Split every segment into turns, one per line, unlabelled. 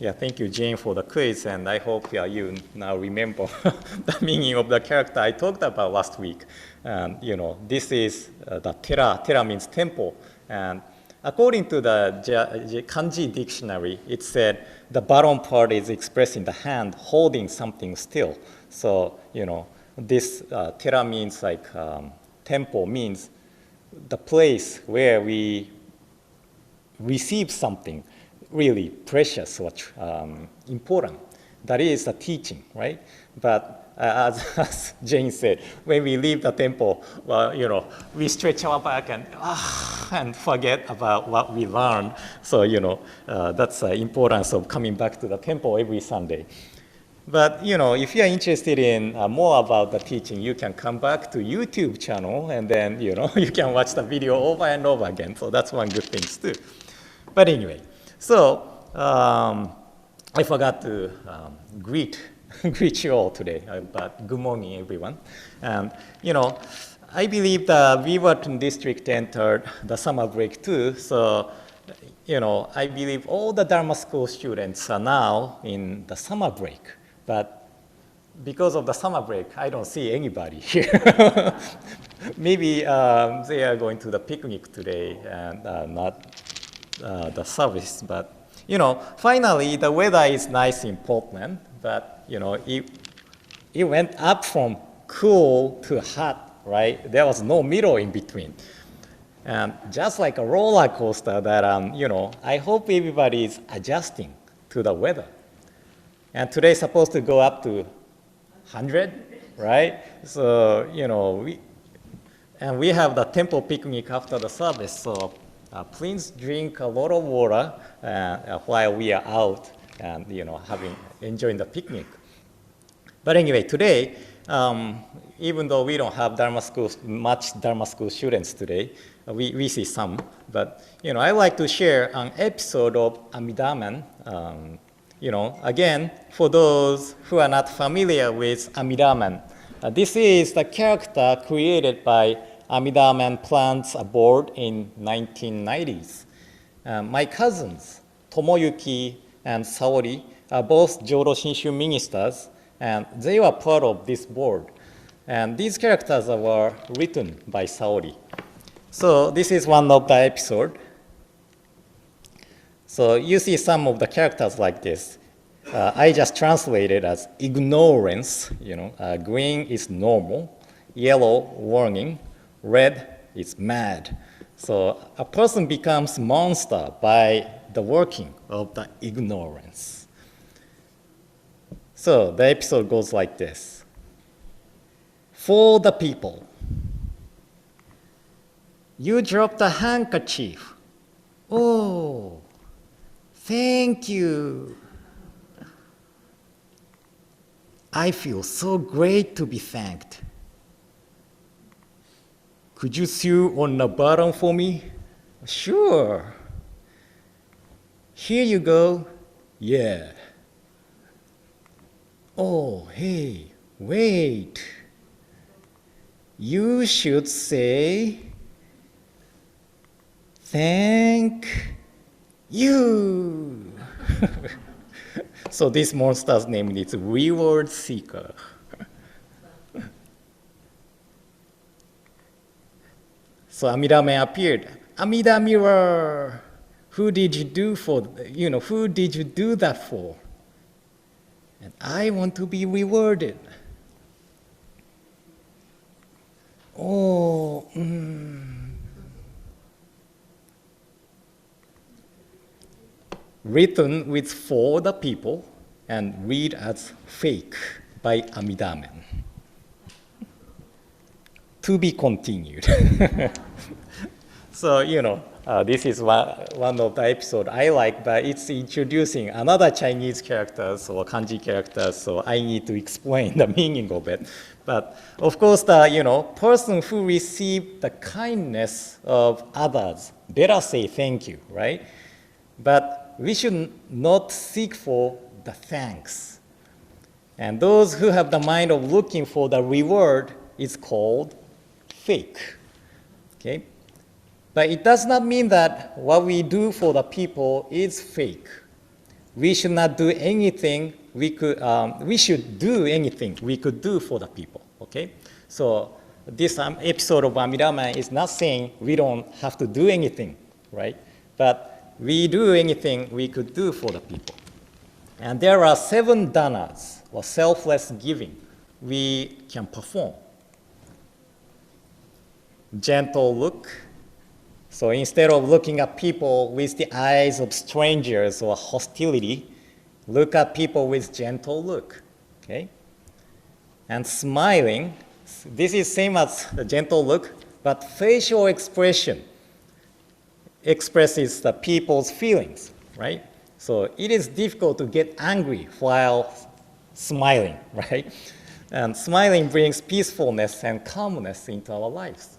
Yeah, thank you, Jane, for the quiz, and I hope you now remember the meaning of the character I talked about last week. And this is the tera. Tera means temple, and according to the kanji dictionary, it said the bottom part is expressing the hand holding something still. So this tera means like temple means the place where we receive something really precious or important. That is the teaching, right? But as Jane said, when we leave the temple, well, we stretch our back and forget about what we learned. So, that's the importance of coming back to the temple every Sunday. But, if you're interested in more about the teaching, you can come back to YouTube channel and then, you can watch the video over and over again. So that's one good thing too. But anyway, so I forgot to greet you all today, but good morning, everyone. And, I believe the Weaverton district entered the summer break too. So, I believe all the Dharma school students are now in the summer break. But because of the summer break, I don't see anybody here. Maybe they are going to the picnic today and not the service. But, finally, the weather is nice in Portland. But, it went up from cool to hot, right? There was no middle in between. And just like a roller coaster that, I hope everybody is adjusting to the weather. And today's supposed to go up to 100, right? So, we have the temple picnic after the service. So please drink a lot of water while we are out and, enjoying the picnic. But anyway, today, even though we don't have much Dharma school students today, we see some. But, I like to share an episode of Amidamen. Again, for those who are not familiar with Amidamen, this is the character created by Amidamen Plants Board in 1990s. My cousins, Tomoyuki and Saori, are both Jodo Shinshu ministers, and they were part of this board. And these characters were written by Saori. So this is one of the episodes. So you see some of the characters like this. I just translated as ignorance. Green is normal, yellow warning, red is mad. So a person becomes monster by the working of the ignorance. So the episode goes like this. For the people. You dropped a handkerchief. Oh, thank you. I feel so great to be thanked. Could you sew on the bottom for me? Sure. Here you go. Yeah. Oh, hey, wait. You should say, thank you. So this monster's name is Reward Seeker. So Amidamen appeared. Amida Mirror, who did you do that for? And I want to be rewarded. Oh, Written with for the people and read as fake by Amidamen. To be continued. So, this is one of the episodes I like, but it's introducing another Chinese characters or kanji characters, so I need to explain the meaning of it. But of course, the person who received the kindness of others better say thank you, right? But we should not seek for the thanks. And those who have the mind of looking for the reward is called fake. Okay? But it does not mean that what we do for the people is fake. we should not do anything we should do anything we could do for the people, okay? So this episode of Amidama is not saying we don't have to do anything, right? But we do anything we could do for the people. And there are 7 dhanas, or selfless giving, we can perform. Gentle look. So instead of looking at people with the eyes of strangers or hostility, look at people with gentle look, okay? And smiling, this is same as the gentle look, but facial expression expresses the people's feelings, right? So it is difficult to get angry while smiling, right? And smiling brings peacefulness and calmness into our lives.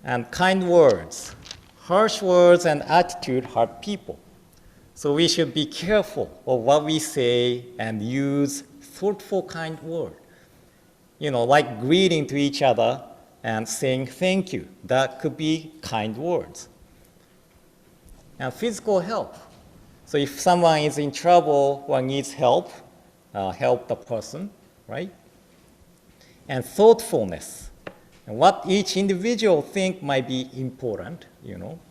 And kind words. Harsh words and attitude hurt people. So we should be careful of what we say and use thoughtful, kind words. Like greeting to each other and saying thank you. That could be kind words. And physical help. So if someone is in trouble or needs help, help the person, right? And thoughtfulness. And what each individual think might be important,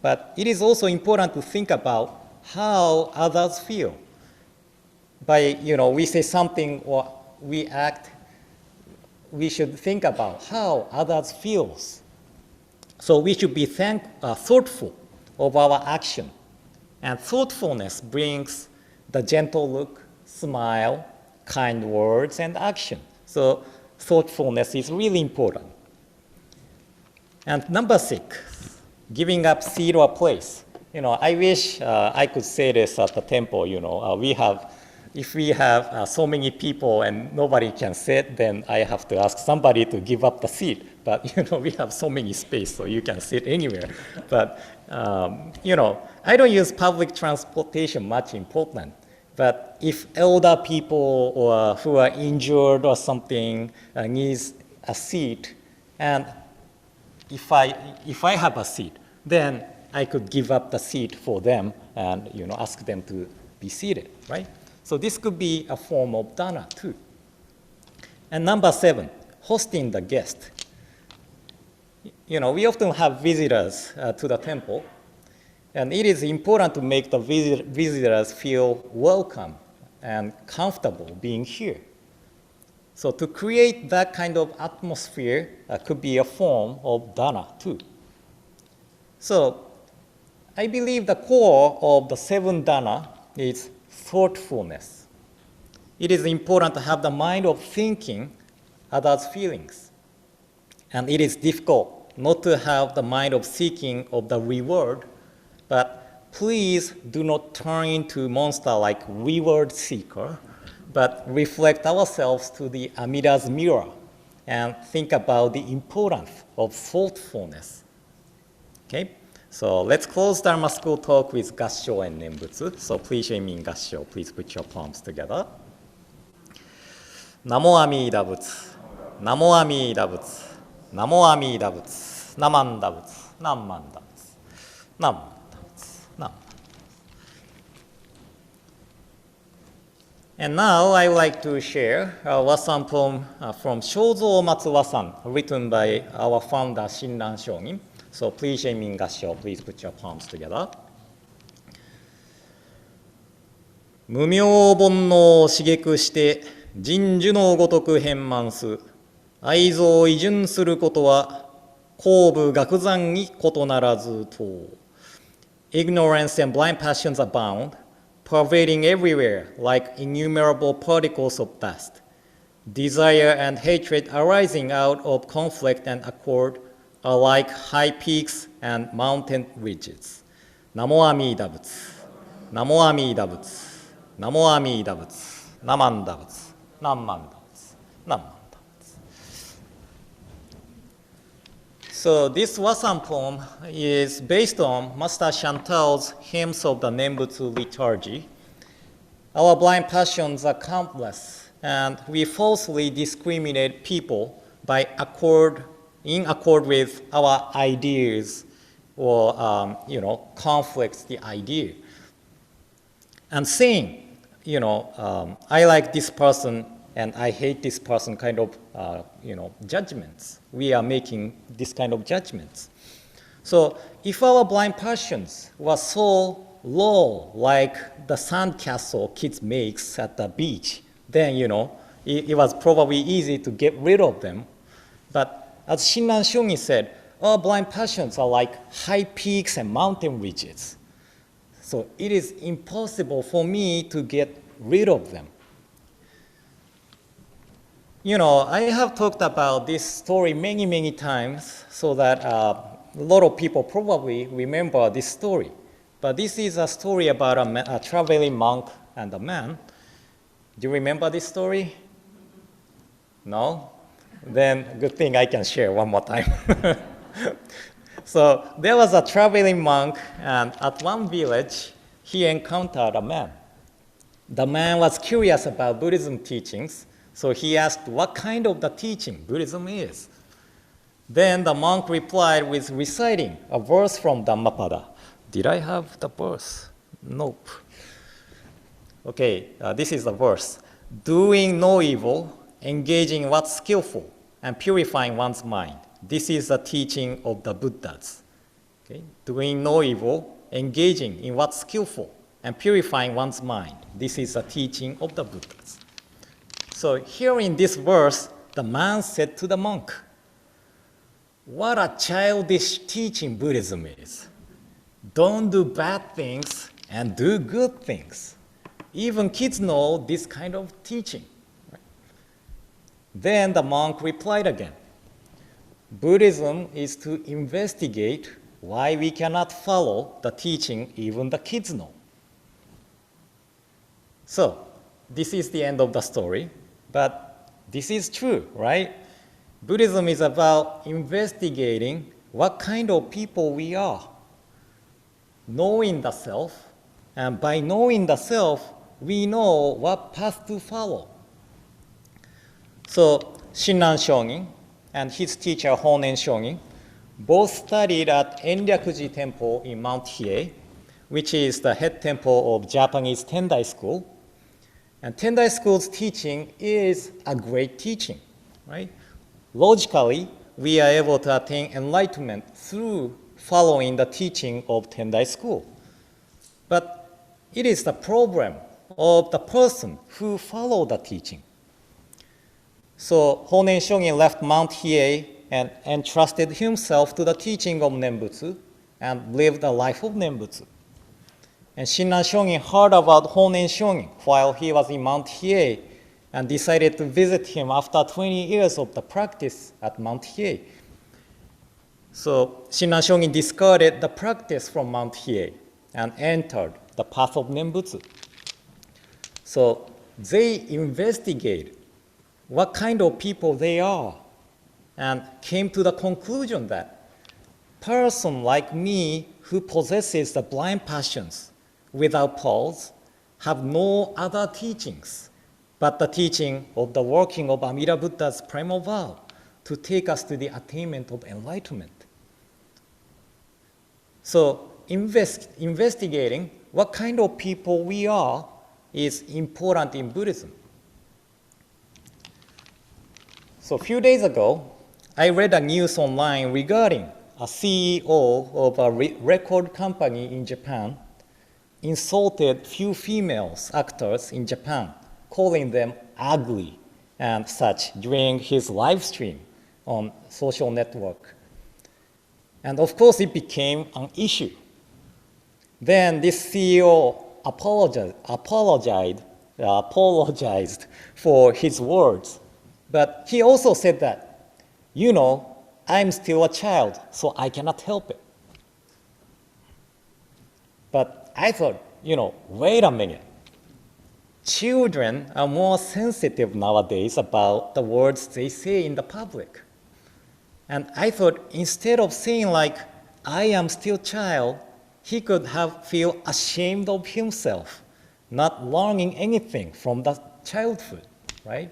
but it is also important to think about how others feel. By, we say something or we act, we should think about how others feels. So we should be thoughtful of our action. And thoughtfulness brings the gentle look, smile, kind words, and action. So thoughtfulness is really important. And number 6, giving up seat or place. I wish I could say this at the temple. If we have so many people and nobody can sit, then I have to ask somebody to give up the seat. But we have so many space, so you can sit anywhere. But I don't use public transportation much in Portland. But if elder people or who are injured or something needs a seat, and if I have a seat, then I could give up the seat for them and ask them to be seated, right? So this could be a form of dana too. And number 7, hosting the guest. We often have visitors to the temple, and it is important to make the visitors feel welcome and comfortable being here. So to create that kind of atmosphere could be a form of dana too. So I believe the core of the 7 dana is thoughtfulness. It is important to have the mind of thinking others' feelings. And it is difficult not to have the mind of seeking of the reward, but please do not turn into monster like reward seeker, but reflect ourselves to the Amida's mirror and think about the importance of thoughtfulness. Okay? So let's close Dharma School talk with Gassho and Nembutsu. So please join me in Gassho. Please put your palms together. Namo Amida Butsu. Namo Amida Butsu. Namo Amida Butsu. Namanda Butsu. Namanda Butsu. Namanda Butsu. Nam. And now I would like to share a Wasan poem from Shozomatsu Wasan, written by our founder Shinran Shonin. So please join me in Gassho. Please put your palms together. 無明煩悩を刺激して人樹のごとく変満す。愛憎依順することは後部学山に異ならずと。Ignorance and blind passions abound, pervading everywhere like innumerable particles of dust. Desire and hatred arising out of conflict and accord are like high peaks and mountain ridges. Namo Amida Butsu. Namo Amida Butsu. Namo Amida Butsu. Namanda Butsu. Namanda Butsu. Namanda Butsu. So this Wasan poem is based on Master Chantal's hymns of the Nembutsu liturgy. Our blind passions are countless, and we falsely discriminate people by in accord with our ideas or conflicts the idea. and saying, I like this person and I hate this person kind of, judgments. We are making this kind of judgments. So if our blind passions were so low, like the sand castle kids makes at the beach, then, it was probably easy to get rid of them. But as Shinran Shongi said, our blind passions are like high peaks and mountain ridges. So it is impossible for me to get rid of them. I have talked about this story many, many times so that a lot of people probably remember this story. But this is a story about a traveling monk and a man. Do you remember this story? No? Then good thing I can share one more time. So there was a traveling monk, and at one village, he encountered a man. The man was curious about Buddhism teachings, so he asked what kind of the teaching Buddhism is. Then the monk replied with reciting a verse from Dhammapada. Did I have the verse? Nope. Okay, this is the verse. Doing no evil, engaging in what's skillful, and purifying one's mind. This is the teaching of the Buddhas. Okay? Doing no evil, engaging in what's skillful, and purifying one's mind. This is the teaching of the Buddhas. So here in this verse, the man said to the monk, what a childish teaching Buddhism is. Don't do bad things and do good things. Even kids know this kind of teaching. Right? Then the monk replied again, Buddhism is to investigate why we cannot follow the teaching even the kids know. So this is the end of the story, but this is true, right? Buddhism is about investigating what kind of people we are, knowing the self, and by knowing the self, we know what path to follow. So Shinran Shongi and his teacher Honen Shongi both studied at Enryakuji Temple in Mount Hiei, which is the head temple of Japanese Tendai School. And Tendai School's teaching is a great teaching, right? Logically, we are able to attain enlightenment through following the teaching of Tendai School. But it is the problem of the person who follows the teaching. So Honen Shongi left Mount Hiei and entrusted himself to the teaching of Nembutsu and lived a life of Nembutsu. And Shinran Shongi heard about Honen Shongi while he was in Mount Hiei and decided to visit him after 20 years of the practice at Mount Hiei. So Shinran Shongi discarded the practice from Mount Hiei and entered the path of Nembutsu. So they investigate what kind of people they are and came to the conclusion that person like me who possesses the blind passions without pause have no other teachings but the teaching of the working of Amida Buddha's primal vow to take us to the attainment of enlightenment. So investigating what kind of people we are is important in Buddhism. So a few days ago, I read a news online regarding a CEO of a record company in Japan insulted few female actors in Japan, calling them ugly and such during his live stream on social network. And of course, it became an issue. Then this CEO apologized for his words. But he also said that, I'm still a child, so I cannot help it. But I thought, wait a minute. Children are more sensitive nowadays about the words they say in the public. And I thought instead of saying like, I am still child, he could feel ashamed of himself, not learning anything from the childhood, right?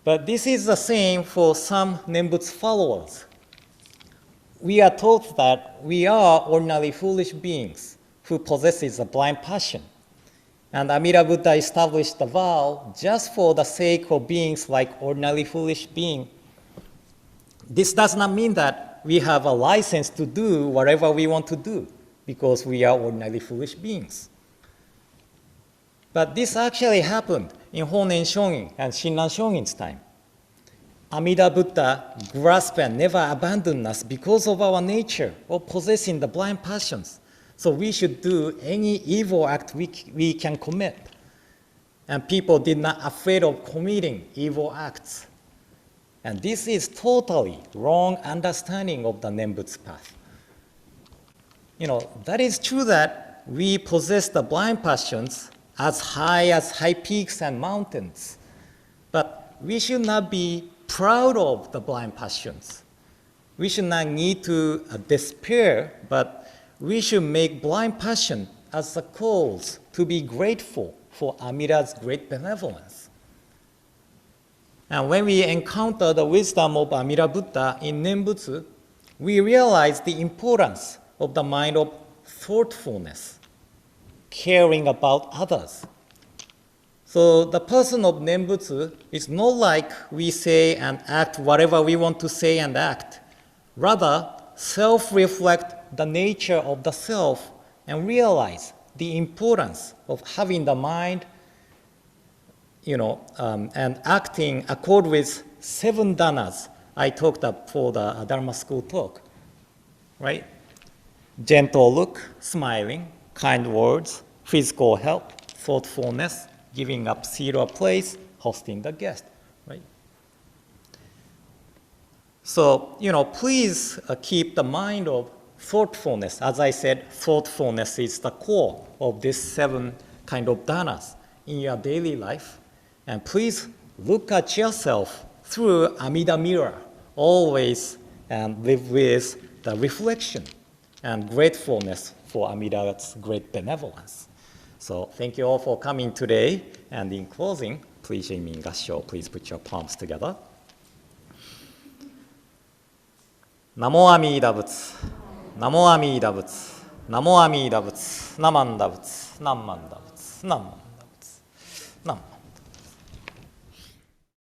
But this is the same for some Nembutsu followers. We are taught that we are ordinary foolish beings who possesses a blind passion. And Amida Buddha established the vow just for the sake of beings like ordinary foolish beings. This does not mean that we have a license to do whatever we want to do because we are ordinary foolish beings. But this actually happened in Honen Shonin and Shinran Shonin's time. Amida Buddha grasped and never abandoned us because of our nature of possessing the blind passions. So we should do any evil act we can commit. And people did not afraid of committing evil acts. And this is totally wrong understanding of the Nembutsu path. That is true that we possess the blind passions as high peaks and mountains. But we should not be proud of the blind passions. We should not need to despair, but we should make blind passion as a cause to be grateful for Amida's great benevolence. And when we encounter the wisdom of Amida Buddha in Nembutsu, we realize the importance of the mind of thoughtfulness, caring about others. So the person of Nembutsu is not like we say and act whatever we want to say and act. Rather, self-reflect the nature of the self and realize the importance of having the mind, and acting accord with 7 dhanas I talked up for the Dharma school talk, right? Gentle look, smiling, kind words, physical help, thoughtfulness, giving up seat or place, hosting the guest, right? So, please keep the mind of thoughtfulness. As I said, thoughtfulness is the core of these 7 kind of dhanas in your daily life. And please look at yourself through Amida mirror, always, and live with the reflection and gratefulness for Amida's great benevolence. So thank you all for coming today. And in closing, please, Jamin Gassho, please put your palms together. Namo Amida Butsu, Namo Amida Butsu, Namo Amida Butsu, Namanda Butsu, Namanda Butsu, Nam.